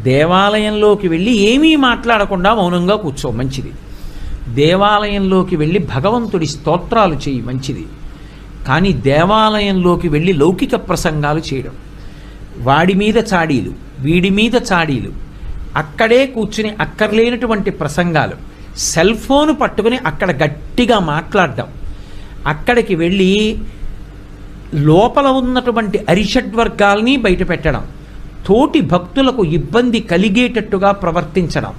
దేవాలయంలోకి వెళ్ళి ఏమీ మాట్లాడకుండా మౌనంగా కూర్చో, మంచిది. దేవాలయంలోకి వెళ్ళి భగవంతుడి స్తోత్రాలు చేయి, మంచిది. కానీ దేవాలయంలోకి వెళ్ళి లౌకిక ప్రసంగాలు చేయడం, వాడి మీద చాడీలు, వీడి మీద చాడీలు, అక్కడే కూర్చుని అక్కర్లేనటువంటి ప్రసంగాలు, సెల్ ఫోన్ పట్టుకుని అక్కడ గట్టిగా మాట్లాడడం, అక్కడికి వెళ్ళి లోపల ఉన్నటువంటి అరిషడ్వర్గాల్ని బయట పెట్టడం, తోటి భక్తులకు ఇబ్బంది కలిగేటట్టుగా ప్రవర్తించడం,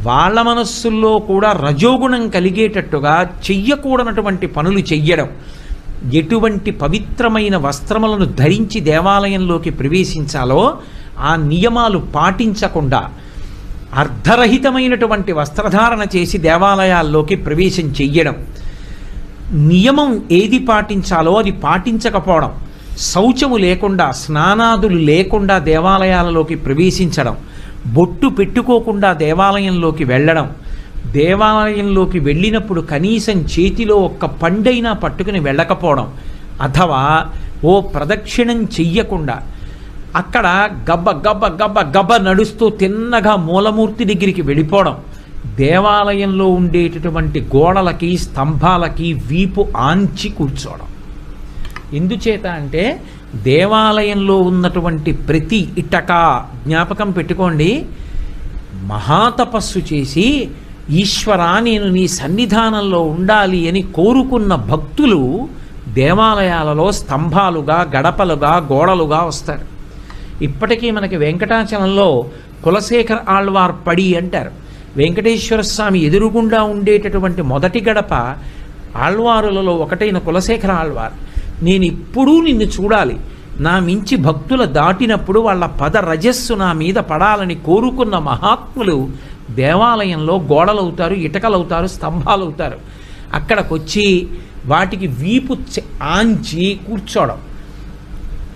వాళ్ళ మనస్సుల్లో కూడా రజోగుణం కలిగేటట్టుగా చెయ్యకూడనటువంటి పనులు చెయ్యడం, ఎటువంటి పవిత్రమైన వస్త్రములను ధరించి దేవాలయంలోకి ప్రవేశించాలో ఆ నియమాలు పాటించకుండా అర్ధరహితమైనటువంటి వస్త్రధారణ చేసి దేవాలయాల్లోకి ప్రవేశం చెయ్యడం, నియమం ఏది పాటించాలో అది పాటించకపోవడం, శౌచము లేకుండా స్నానాదులు లేకుండా దేవాలయాలలోకి ప్రవేశించడం, బొట్టు పెట్టుకోకుండా దేవాలయంలోకి వెళ్ళడం, దేవాలయంలోకి వెళ్ళినప్పుడు కనీసం చేతిలో ఒక్క పండైనా పట్టుకుని వెళ్ళకపోవడం, అథవా ఓ ప్రదక్షిణం చెయ్యకుండా అక్కడ గబ్బ గబ్బ గబ్బ గబ్బ నడుస్తూ తిన్నగా మూలమూర్తి దగ్గరికి వెళ్ళిపోవడం, దేవాలయంలో ఉండేటటువంటి గోడలకి స్తంభాలకి వీపు ఆంచి కూర్చోవడం. ఎందుచేత అంటే దేవాలయంలో ఉన్నటువంటి ప్రతి ఇటక, జ్ఞాపకం పెట్టుకోండి, మహాతపస్సు చేసి ఈశ్వరా నేను నీ సన్నిధానంలో ఉండాలి అని కోరుకున్న భక్తులు దేవాలయాలలో స్తంభాలుగా, గడపలుగా, గోడలుగా వస్తారు. ఇప్పటికీ మనకి వెంకటాచలంలో కులశేఖర ఆళ్వార్ పడి అంటారు. వెంకటేశ్వర స్వామి ఎదురుగుండా ఉండేటటువంటి మొదటి గడప ఆళ్వారులలో ఒకటైన కులశేఖర ఆళ్వార్. నేను ఎప్పుడూ నిన్ను చూడాలి, నా మించి భక్తుల దాటినప్పుడు వాళ్ళ పద రజస్సు నా మీద పడాలని కోరుకున్న మహాత్ములు దేవాలయంలో గోడలవుతారు, ఇటకలవుతారు, స్తంభాలవుతారు. అక్కడికొచ్చి వాటికి వీపు ఆంచి కూర్చోవడం,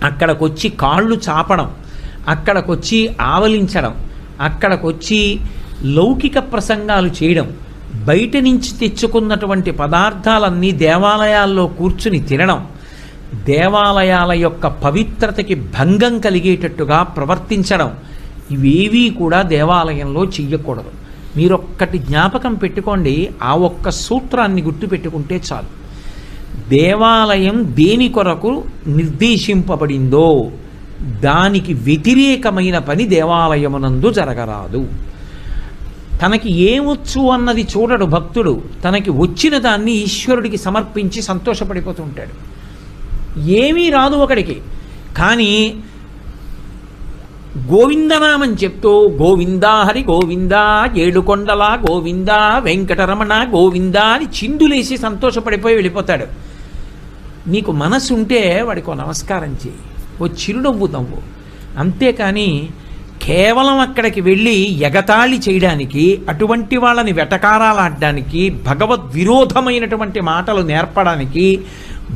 అక్కడికొచ్చి కాళ్ళు చాపడం, అక్కడికొచ్చి ఆవలించడం, అక్కడికొచ్చి లౌకిక ప్రసంగాలు చేయడం, బయట నుంచి తెచ్చుకున్నటువంటి పదార్థాలన్నీ దేవాలయాల్లో కూర్చుని తినడం, దేవాలయాల యొక్క పవిత్రతకి భంగం కలిగేటట్టుగా ప్రవర్తించడం, ఇవేవీ కూడా దేవాలయంలో చెయ్యకూడదు. మీరొక్కటి జ్ఞాపకం పెట్టుకోండి, ఆ ఒక్క సూత్రాన్ని గుర్తుపెట్టుకుంటే చాలు. దేవాలయం దేని కొరకు నిర్దేశింపబడిందో దానికి వ్యతిరేకమైన పని దేవాలయమునందు జరగరాదు. తనకి ఏమొచ్చు అన్నది చూడడు భక్తుడు, తనకి వచ్చిన దాన్ని ఈశ్వరుడికి సమర్పించి సంతోషపడిపోతూ ఉంటాడు. ఏమీ రాదు ఒకడికి, కానీ గోవిందనామం చెప్తూ గోవిందా హరి గోవిందా, ఏడుకొండల గోవిందా, వెంకటరమణ గోవిందా అని చిందులేసి సంతోషపడిపోయి వెళ్ళిపోతాడు. నీకు మనసు ఉంటే వాడికి ఓ నమస్కారం చేయి, ఓ చిరునవ్వు నవ్వు. అంతేకాని కేవలం అక్కడికి వెళ్ళి ఎగతాళి చేయడానికి, అటువంటి వాళ్ళని వెటకారాలాడడానికి, భగవద్విరోధమైనటువంటి మాటలు నేర్పడానికి,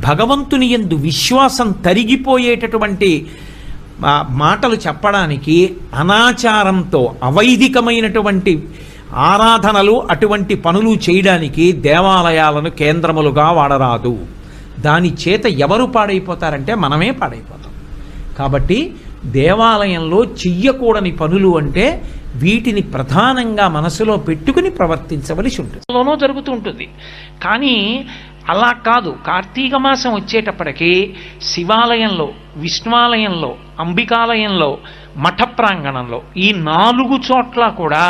భగవంతుని యందు విశ్వాసం తరిగిపోయేటటువంటి మాటలు చెప్పడానికి, అనాచారంతో అవైదికమైనటువంటి ఆరాధనలు అటువంటి పనులు చేయడానికి దేవాలయాలను కేంద్రములుగా వాడరాదు. దాని చేత ఎవరు పాడైపోతారంటే మనమే పాడైపోతాం. కాబట్టి దేవాలయంలో చెయ్యకూడని పనులు అంటే వీటిని ప్రధానంగా మనసులో పెట్టుకుని ప్రవర్తించవలసి ఉంటుంది. జరుగుతూ ఉంటుంది. కానీ అలా కాదు. కార్తీక మాసం వచ్చేటప్పటికీ శివాలయంలో, విష్ణువాలయంలో, అంబికాలయంలో, మఠ ప్రాంగణంలో ఈ 4 చోట్ల కూడా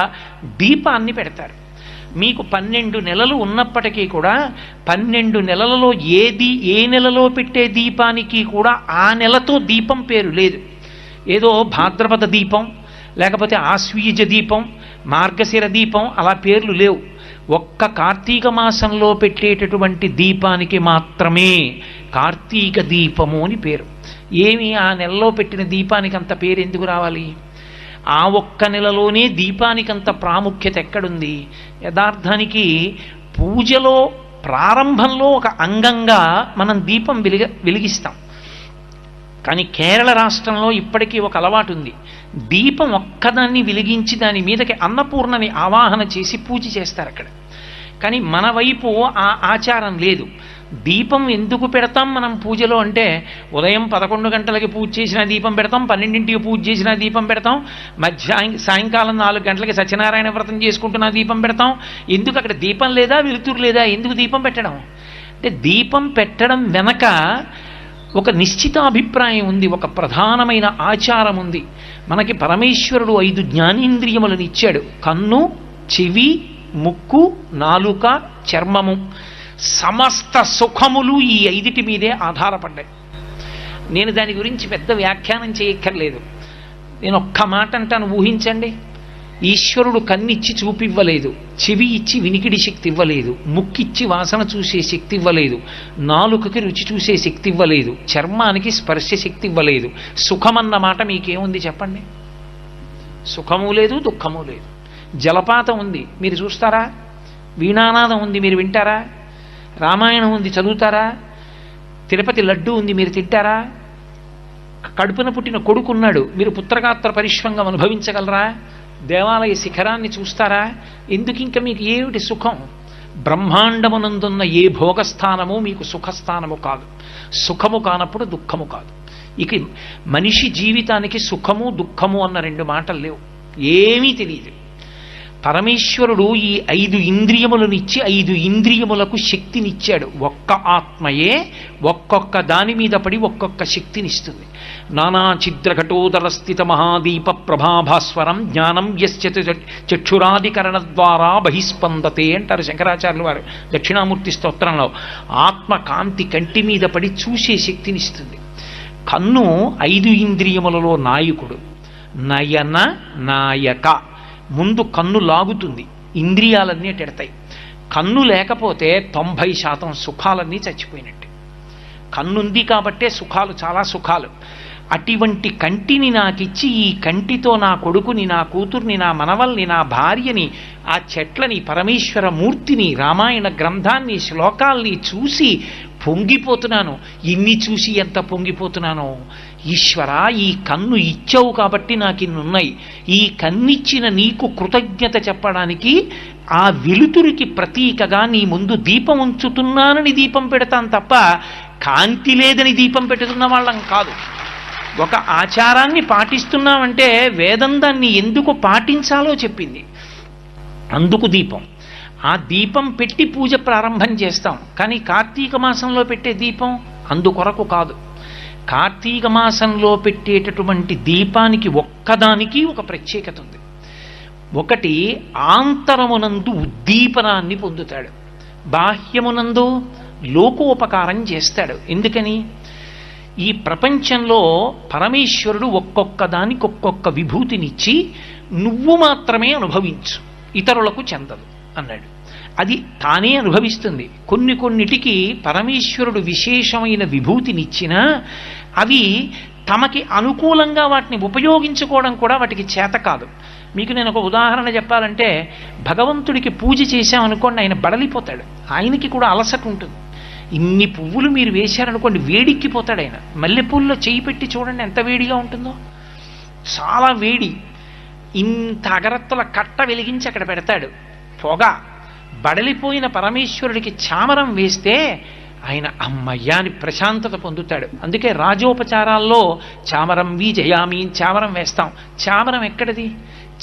దీపాన్ని పెడతారు. మీకు 12 నెలలు ఉన్నప్పటికీ కూడా 12 నెలలలో ఏ నెలలో పెట్టే దీపానికి కూడా ఆ నెలతో దీపం పేరు లేదు. ఏదో భాద్రపద దీపం, లేకపోతే ఆశ్వీజ దీపం, మార్గశిర దీపం అలా పేర్లు లేవు. ఒక్క కార్తీక మాసంలో పెట్టేటటువంటి దీపానికి మాత్రమే కార్తీక దీపము అని పేరు. ఏమి ఆ నెలలో పెట్టిన దీపానికి అంత పేరు ఎందుకు రావాలి? ఆ ఒక్క నెలలోనే దీపానికంత ప్రాముఖ్యత ఎక్కడుంది? యథార్థానికి పూజలో ప్రారంభంలో ఒక అంగంగా మనం దీపం వెలిగిస్తాం. కానీ కేరళ రాష్ట్రంలో ఇప్పటికీ ఒక అలవాటు ఉంది. దీపం ఒక్కదాన్ని వెలిగించి దాని మీదకి అన్నపూర్ణని ఆవాహన చేసి పూజ చేస్తారు. అక్కడ కానీ మన వైపు ఆ ఆచారం లేదు. దీపం ఎందుకు పెడతాం మనం పూజలో అంటే, ఉదయం 11 గంటలకి పూజ చేసిన దీపం పెడతాం, 12ంటికి పూజ చేసిన దీపం పెడతాం, సాయంకాలం 4 గంటలకి సత్యనారాయణ వ్రతం చేసుకుంటున్న దీపం పెడతాం. ఎందుకు అక్కడ దీపం లేదా, వెలుతురు లేదా, ఎందుకు దీపం పెట్టడం అంటే, దీపం పెట్టడం వెనక ఒక నిశ్చిత అభిప్రాయం ఉంది, ఒక ప్రధానమైన ఆచారం ఉంది. మనకి పరమేశ్వరుడు 5 జ్ఞానేంద్రియములను ఇచ్చాడు. కన్ను, చెవి, ముక్కు, నాలుక, చర్మము. సమస్త సుఖములు ఈ 5 మీదే ఆధారపడ్డాయి. నేను దాని గురించి పెద్ద వ్యాఖ్యానం చేయక్కర్లేదు. నేను ఒక్క మాట అంటాను, ఊహించండి. ఈశ్వరుడు కన్నిచ్చి చూపివ్వలేదు, చెవి ఇచ్చి వినికిడి శక్తి ఇవ్వలేదు, ముక్కిచ్చి వాసన చూసే శక్తి ఇవ్వలేదు, నాలుకకి రుచి చూసే శక్తి ఇవ్వలేదు, చర్మానికి స్పర్శ శక్తి ఇవ్వలేదు. సుఖమన్న మాట మీకేముంది చెప్పండి? సుఖము లేదు, దుఃఖము లేదు. జలపాతం ఉంది, మీరు చూస్తారా? వీణానాదం ఉంది, మీరు వింటారా? రామాయణం ఉంది, చదువుతారా? తిరుపతి లడ్డు ఉంది, మీరు తింటారా? కడుపున పుట్టిన కొడుకున్నాడు, మీరు పుత్రగాత్ర పరిష్వంగం అనుభవించగలరా? దేవాలయ శిఖరాన్ని చూస్తారా? ఎందుకు ఇంకా మీకు ఏమిటి సుఖం? బ్రహ్మాండమునందున్న ఏ భోగస్థానము మీకు సుఖస్థానము కాదు. సుఖము కానప్పుడు దుఃఖము కాదు. ఇక మనిషి జీవితానికి సుఖము దుఃఖము అన్న 2 మాటలు లేవు, ఏమీ తెలియదు. పరమేశ్వరుడు ఈ 5 ఇంద్రియములనిచ్చి 5 ఇంద్రియములకు శక్తినిచ్చాడు. ఒక్క ఆత్మయే ఒక్కొక్క దాని మీద పడి ఒక్కొక్క శక్తినిస్తుంది. నానా ఛిద్రఘటోదర స్థిత మహాదీప ప్రభాభాస్వరం జ్ఞానం యస్య చక్షురాదికరణ ద్వారా బహిస్పందతే అంటారు శంకరాచార్యులు వారు దక్షిణామూర్తి స్తోత్రంలో. ఆత్మ కాంతి కంటి మీద పడి చూసే శక్తినిస్తుంది. కన్ను 5 ఇంద్రియములలో నాయకుడు. నయన నాయక. ముందు కన్ను లాగుతుంది, ఇంద్రియాలన్నీ టెడతాయి. కన్ను లేకపోతే 90% సుఖాలన్నీ చచ్చిపోయినట్టే. కన్నుంది కాబట్టే సుఖాలు, చాలా సుఖాలు. అటువంటి కంటిని నాకిచ్చి ఈ కంటితో నా కొడుకుని, నా కూతుర్ని, నా మనవల్ని, నా భార్యని, ఆ చెట్లని, పరమేశ్వర మూర్తిని, రామాయణ గ్రంథాన్ని, శ్లోకాల్ని చూసి పొంగిపోతున్నాను. ఇన్ని చూసి ఎంత పొంగిపోతున్నానో. ఈశ్వర, ఈ కన్ను ఇచ్చావు కాబట్టి నాకు ఇన్నున్నాయి. ఈ కన్నిచ్చిన నీకు కృతజ్ఞత చెప్పడానికి ఆ వెలుతురికి ప్రతీకగా నీ ముందు దీపం ఉంచుతున్నానని దీపం పెడతాను తప్ప కాంతి లేదని దీపం పెట్టుతున్న వాళ్ళం కాదు. ఒక ఆచారాన్ని పాటిస్తున్నామంటే వేదం దాన్ని ఎందుకు పాటించాలో చెప్పింది, అందుకు దీపం. ఆ దీపం పెట్టి పూజ ప్రారంభం చేస్తాం. కానీ కార్తీక మాసంలో పెట్టే దీపం అందుకొరకు కాదు. కార్తీక మాసంలో పెట్టేటటువంటి దీపానికి ఒక్కదానికి ఒక ప్రత్యేకత ఉంది. ఒకటి, ఆంతరమునందు ఉద్దీపనాన్ని పొందుతాడు, బాహ్యమునందు లోకోపకారం చేస్తాడు. ఎందుకని? ఈ ప్రపంచంలో పరమేశ్వరుడు ఒక్కొక్క దానికి ఒక్కొక్క విభూతినిచ్చి నువ్వు మాత్రమే అనుభవించు, ఇతరులకు చెందదు అన్నాడు. అది తానే అనుభవిస్తుంది. కొన్నిటికి పరమేశ్వరుడు విశేషమైన విభూతినిచ్చినా అవి తమకి అనుకూలంగా వాటిని ఉపయోగించుకోవడం కూడా వాటికి చేత కాదు. మీకు నేను ఒక ఉదాహరణ చెప్పాలంటే, భగవంతుడికి పూజ చేశామనుకోండి, ఆయన బడలిపోతాడు. ఆయనకి కూడా అలసట ఉంటుంది. ఇన్ని పువ్వులు మీరు వేశారనుకోండి, వేడిక్కిపోతాడు ఆయన. మల్లెపూల్లో చేయి పెట్టి చూడండి ఎంత వేడిగా ఉంటుందో, చాలా వేడి. ఇంత అగరత్తుల కట్ట వెలిగించి అక్కడ పెడతాడు, పొగ. బడలిపోయిన పరమేశ్వరుడికి చామరం వేస్తే ఆయన అమ్మయ్యాని ప్రశాంతత పొందుతాడు. అందుకే రాజోపచారాల్లో చామరం జయామి చామరం వేస్తాం. చామరం ఎక్కడిది?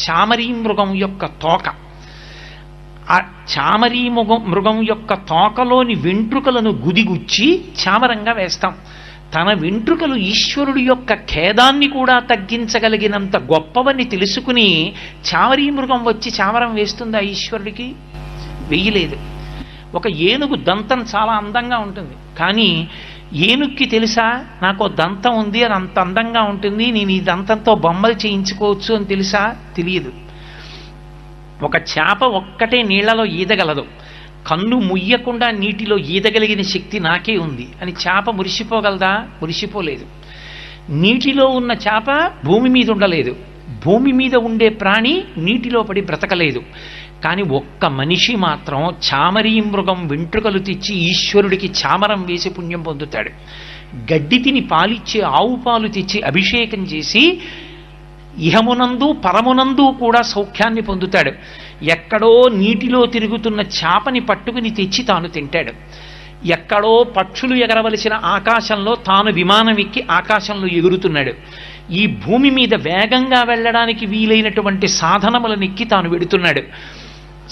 చామరీ మృగం యొక్క తోక. ఆ చామరీ మృగం యొక్క తోకలోని వెంట్రుకలను గుదిగుచ్చి చామరంగా వేస్తాం. తన వెంట్రుకలు ఈశ్వరుడి యొక్క ఖేదాన్ని కూడా తగ్గించగలిగినంత గొప్పవని తెలుసుకుని చామరీ మృగం వచ్చి చామరం వేస్తుందా ఈశ్వరుడికి? వెయ్యలేదు. ఒక ఏనుగు దంతం చాలా అందంగా ఉంటుంది, కానీ ఏనుక్కి తెలుసా నాకు దంతం ఉంది, అది అంత అందంగా ఉంటుంది, నేను ఈ దంతంతో బొమ్మలు చేయించుకోవచ్చు అని తెలుసా? తెలియదు. ఒక చేప ఒక్కటే నీళ్లలో ఈదగలదు, కన్ను ముయ్యకుండా నీటిలో ఈదగలిగిన శక్తి నాకే ఉంది అని చేప మురిసిపోగలదా? మురిసిపోలేదు. నీటిలో ఉన్న చేప భూమి మీద ఉండలేదు, భూమి మీద ఉండే ప్రాణి నీటిలో పడి బ్రతకలేదు. కానీ ఒక్క మనిషి మాత్రం చామరీ మృగం వెంట్రుకలు తెచ్చి ఈశ్వరుడికి చామరం వేసి పుణ్యం పొందుతాడు. గడ్డి తిని పాలిచ్చే ఆవు పాలు తెచ్చి అభిషేకం చేసి ఇహమునందు పరమునందు కూడా సౌఖ్యాన్ని పొందుతాడు. ఎక్కడో నీటిలో తిరుగుతున్న చేపని పట్టుకుని తెచ్చి తాను తింటాడు. ఎక్కడో పక్షులు ఎగరవలసిన ఆకాశంలో తాను విమానం ఎక్కి ఆకాశంలో ఎగురుతున్నాడు. ఈ భూమి మీద వేగంగా వెళ్ళడానికి వీలైనటువంటి సాధనములను ఎక్కి తాను వెడుతున్నాడు.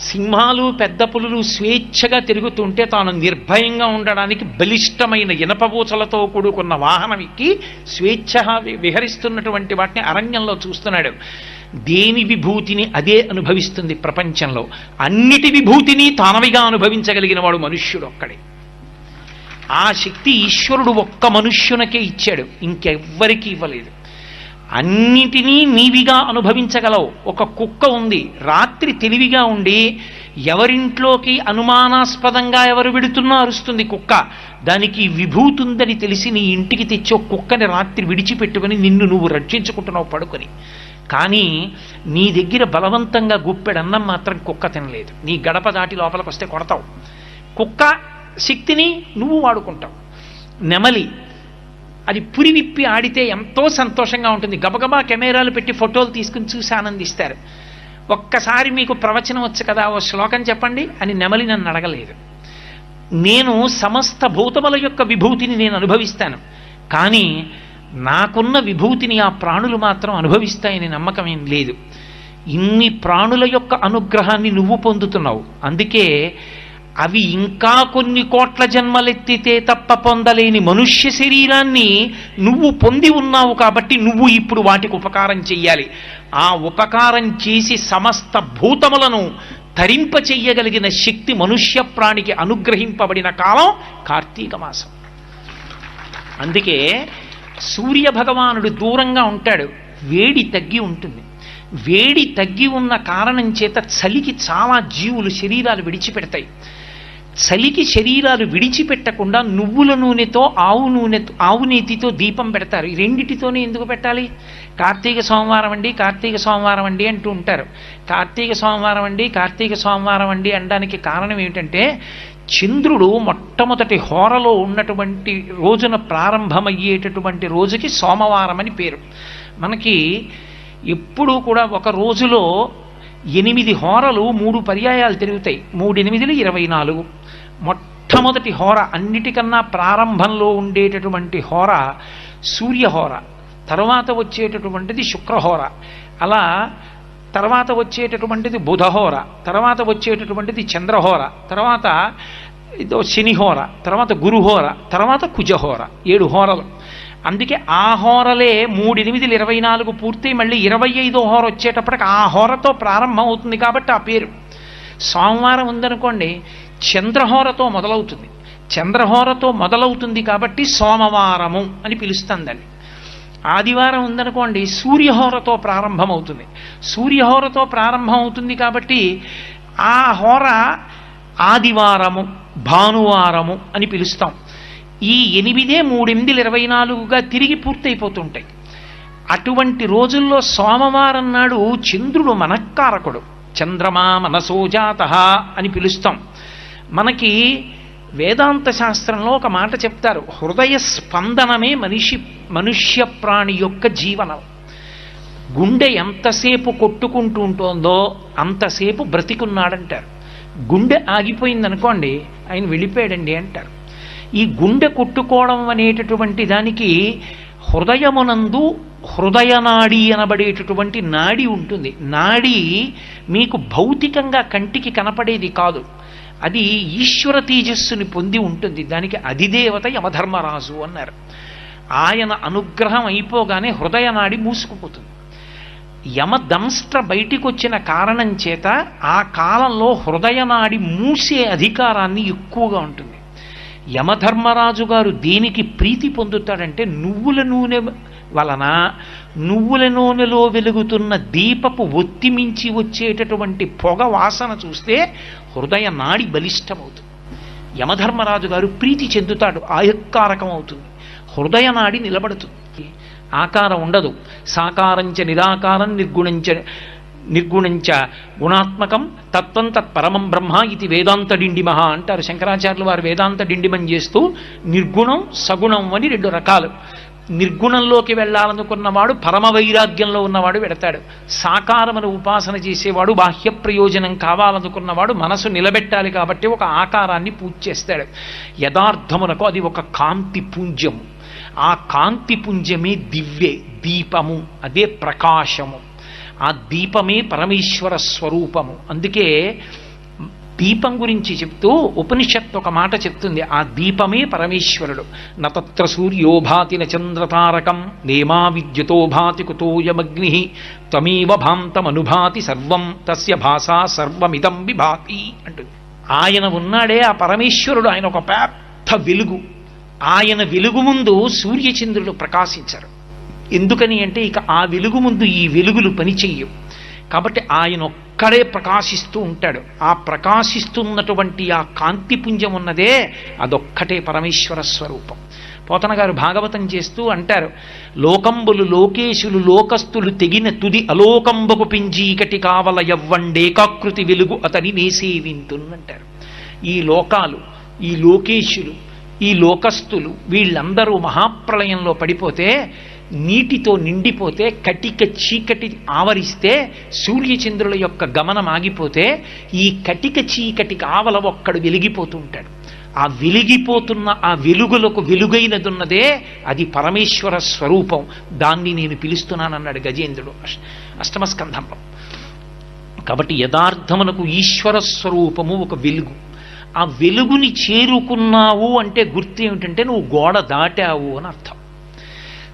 సింహాలు పెద్ద పులులు స్వేచ్ఛగా తిరుగుతుంటే తాను నిర్భయంగా ఉండడానికి బలిష్టమైన ఇనపబూచలతో కూడుకున్న వాహనం ఎక్కి స్వేచ్ఛగా విహరిస్తున్నటువంటి వాటిని అరణ్యంలో చూస్తున్నాడు. దేని విభూతిని అదే అనుభవిస్తుంది ప్రపంచంలో. అన్నిటి విభూతిని తానవిగా అనుభవించగలిగిన వాడు మనుష్యుడు ఒక్కడే. ఆ శక్తి ఈశ్వరుడు ఒక్క మనుష్యునకే ఇచ్చాడు, ఇంకెవ్వరికీ ఇవ్వలేదు. అన్నిటినీ నీవిగా అనుభవించగలవు. ఒక కుక్క ఉంది, రాత్రి తెలివిగా ఉండి ఎవరింట్లోకి అనుమానాస్పదంగా ఎవరు విడుతున్నా అరుస్తుంది కుక్క. దానికి విభూతి ఉందని తెలిసి నీ ఇంటికి తెచ్చే కుక్కని రాత్రి విడిచిపెట్టుకుని నిన్ను నువ్వు రక్షించుకుంటున్నావు పడుకొని. కానీ నీ దగ్గర బలవంతంగా గుప్పెడన్నం మాత్రం కుక్క తినలేదు. నీ గడప దాటి లోపలికి వస్తే కొడతావు. కుక్క శక్తిని నువ్వు వాడుకుంటావు. నెమలి అది పురి విప్పి ఆడితే ఎంతో సంతోషంగా ఉంటుంది. గబగబా కెమెరాలు పెట్టి ఫోటోలు తీసుకుని చూసి ఆనందిస్తారు. ఒక్కసారి మీకు ప్రవచనం వచ్చు కదా, ఓ శ్లోకం చెప్పండి అని నెమలి నన్ను అడగలేదు. నేను సమస్త భూతముల యొక్క విభూతిని నేను అనుభవిస్తాను, కానీ నాకున్న విభూతిని ఆ ప్రాణులు మాత్రం అనుభవిస్తాయని నమ్మకం ఏం లేదు. ఇన్ని ప్రాణుల యొక్క అనుగ్రహాన్ని నువ్వు పొందుతున్నావు. అందుకే అవి ఇంకా కొన్ని కోట్ల జన్మలెత్తితే తప్ప పొందలేని మనుష్య శరీరాన్ని నువ్వు పొంది ఉన్నావు కాబట్టి నువ్వు ఇప్పుడు వాటికి ఉపకారం చెయ్యాలి. ఆ ఉపకారం చేసి సమస్త భూతములను తరింప చెయ్యగలిగిన శక్తి మనుష్య ప్రాణికి అనుగ్రహింపబడిన కాలం కార్తీక మాసం. అందుకే సూర్య భగవానుడు దూరంగా ఉంటాడు, వేడి తగ్గి ఉంటుంది. వేడి తగ్గి ఉన్న కారణం చేత చలికి చాలా జీవులు శరీరాలు విడిచిపెడతాయి. చలికి శరీరాలు విడిచిపెట్టకుండా నువ్వుల నూనెతో ఆవు నేతితో దీపం పెడతారు. ఈ రెండిటితోనే ఎందుకు పెట్టాలి? కార్తీక సోమవారం అండి, కార్తీక సోమవారం అండి అంటూ ఉంటారు. కార్తీక సోమవారం అండి, కార్తీక సోమవారం అండి అనడానికి కారణం ఏమిటంటే చంద్రుడు మొట్టమొదటి హోరలో ఉన్నటువంటి రోజున ప్రారంభమయ్యేటటువంటి రోజుకి సోమవారం అని పేరు. మనకి ఎప్పుడూ కూడా ఒక రోజులో 8 హోరలు 3 పర్యాయాలు తిరుగుతాయి. 3 8 24. మొట్టమొదటి హోర అన్నిటికన్నా ప్రారంభంలో ఉండేటటువంటి హోర సూర్యహోర, తర్వాత వచ్చేటటువంటిది శుక్రహోర, అలా తర్వాత వచ్చేటటువంటిది బుధహోర, తర్వాత వచ్చేటటువంటిది చంద్రహోర, తర్వాత శనిహోర, తర్వాత గురుహోర, తర్వాత కుజహోర. 7 హోరలు. అందుకే ఆ హోరలే 3 8 24 పూర్తి మళ్ళీ 25వ హోర వచ్చేటప్పటికి ఆ హోరతో ప్రారంభం అవుతుంది కాబట్టి ఆ పేరు. సోమవారం ఉందనుకోండి చంద్రహోరతో మొదలవుతుంది. చంద్రహోరతో మొదలవుతుంది కాబట్టి సోమవారము అని పిలుస్తుందండి. ఆదివారం ఉందనుకోండి సూర్యహోరతో ప్రారంభమవుతుంది. సూర్యహోరతో ప్రారంభం అవుతుంది కాబట్టి ఆ హోర ఆదివారము, భానువారము అని పిలుస్తాం. ఈ 8 3 8 24గా తిరిగి పూర్తయిపోతుంటాయి. అటువంటి రోజుల్లో సోమవారం నాడు చంద్రుడు మనఃకారకుడు, చంద్రమా మనసోజాతః అని పిలుస్తాం. మనకి వేదాంత శాస్త్రంలో ఒక మాట చెప్తారు, హృదయ స్పందనమే మనుష్య ప్రాణి యొక్క జీవనం. గుండె ఎంతసేపు కొట్టుకుంటూ ఉంటుందో అంతసేపు బ్రతికున్నాడంటారు. గుండె ఆగిపోయిందనుకోండి ఆయన వెళ్ళిపోయాడండి అంటారు. ఈ గుండె కొట్టుకోవడం అనేటటువంటి దానికి హృదయమునందు హృదయనాడి అనబడేటటువంటి నాడి ఉంటుంది. నాడి మీకు భౌతికంగా కంటికి కనపడేది కాదు, అది ఈశ్వర తేజస్సుని పొంది ఉంటుంది. దానికి అధిదేవత యమధర్మరాజు అన్నారు. ఆయన అనుగ్రహం అయిపోగానే హృదయనాడి మూసుకుపోతుంది. యమదంష్ట్ర బయటికి వచ్చిన కారణం చేత ఆ కాలంలో హృదయనాడి మూసే అధికారాన్ని ఎక్కువగా ఉంటుంది. యమధర్మరాజు గారు దేనికి ప్రీతి పొందుతాడంటే నువ్వుల నూనె వలన, నువ్వుల నూనెలో వెలుగుతున్న దీపపు ఒత్తి మించి వచ్చేటటువంటి పొగ వాసన చూస్తే హృదయ నాడి బలిష్టమవుతుంది. యమధర్మరాజు గారు ప్రీతి చెందుతాడు, ఆయక్కారకం అవుతుంది, హృదయ నాడి నిలబడుతుంది. ఆకారం ఉండదు. సాకారంచ నిరాకారం నిర్గుణంచ గుణాత్మకం తత్వం తత్పరమం బ్రహ్మ ఇది వేదాంత డిండిమహ అంటారు శంకరాచార్యులు వారు. వేదాంత డిండిమం చేస్తూ నిర్గుణం సగుణం అని 2 రకాలు. నిర్గుణంలోకి వెళ్ళాలనుకున్నవాడు పరమ వైరాగ్యంలో ఉన్నవాడు వెడతాడు. సాకారమును ఉపాసన చేసేవాడు బాహ్య ప్రయోజనం కావాలనుకున్నవాడు మనసు నిలబెట్టాలి కాబట్టి ఒక ఆకారాన్ని పూజ చేస్తాడు. యథార్థమునకు అది ఒక కాంతి పుంజము. ఆ కాంతి పుంజమే దివ్యే దీపము, అదే ప్రకాశము. ఆ దీపమే పరమేశ్వర స్వరూపము. అందుకే దీపం గురించి చెప్తూ ఉపనిషత్తు ఒక మాట చెప్తుంది, ఆ దీపమే పరమేశ్వరుడు. నతత్ర సూర్యోభాతి నచంద్రతారకం నేమా విద్యుతో భాతి కుతోయమగ్ని త్వమేవ భాంతమనుభాతి సర్వం తస్య భాషా సర్వమిదం విభాతి అంటుంది. ఆయన ఉన్నాడే ఆ పరమేశ్వరుడు, ఆయన ఒక పెద్ద వెలుగు. ఆయన వెలుగు ముందు సూర్యచంద్రులు ప్రకాశించరు. ఎందుకని అంటే ఇక ఆ వెలుగు ముందు ఈ వెలుగులు పనిచెయ్యవు. కాబట్టి ఆయన ఒక్కడే ప్రకాశిస్తూ ఉంటాడు. ఆ ప్రకాశిస్తున్నటువంటి ఆ కాంతిపుంజం ఉన్నదే అదొక్కటే పరమేశ్వర స్వరూపం. పోతన గారు భాగవతం చేస్తూ అంటారు, లోకంబులు లోకేశులు లోకస్తులు తెగిన తుది అలోకంబకు పింజీకటి కావల యవ్వండేకాకృతి వెలుగు అతని వేసేవింతున్నంటారు. ఈ లోకాలు, ఈ లోకేశులు, ఈ లోకస్తులు వీళ్ళందరూ మహాప్రళయంలో పడిపోతే, నీటితో నిండిపోతే, కటిక చీకటి ఆవరిస్తే, సూర్యచంద్రుల యొక్క గమనం ఆగిపోతే, ఈ కటిక చీకటి ఆవల ఒక్కడు వెలిగిపోతూ ఉంటాడు. ఆ వెలిగిపోతున్న ఆ వెలుగులకు వెలుగైనదున్నదే అది పరమేశ్వర స్వరూపం. దాన్ని నేను పిలుస్తున్నానన్నాడు గజేంద్రుడు అష్టమ స్కంధంలో. కాబట్టి యథార్థమునకు ఈశ్వర స్వరూపము ఒక వెలుగు. ఆ వెలుగుని చేరుకున్నావు అంటే గుర్తు ఏమిటంటే నువ్వు గోడ దాటావు అని అర్థం.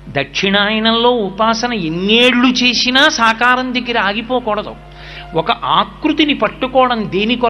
దక్షిణాయనంలో ఉపాసన ఎన్నేళ్లు చేసినా సాకారం దగ్గర ఆగిపోకూడదు. ఒక ఆకృతిని పట్టుకోవడం దేని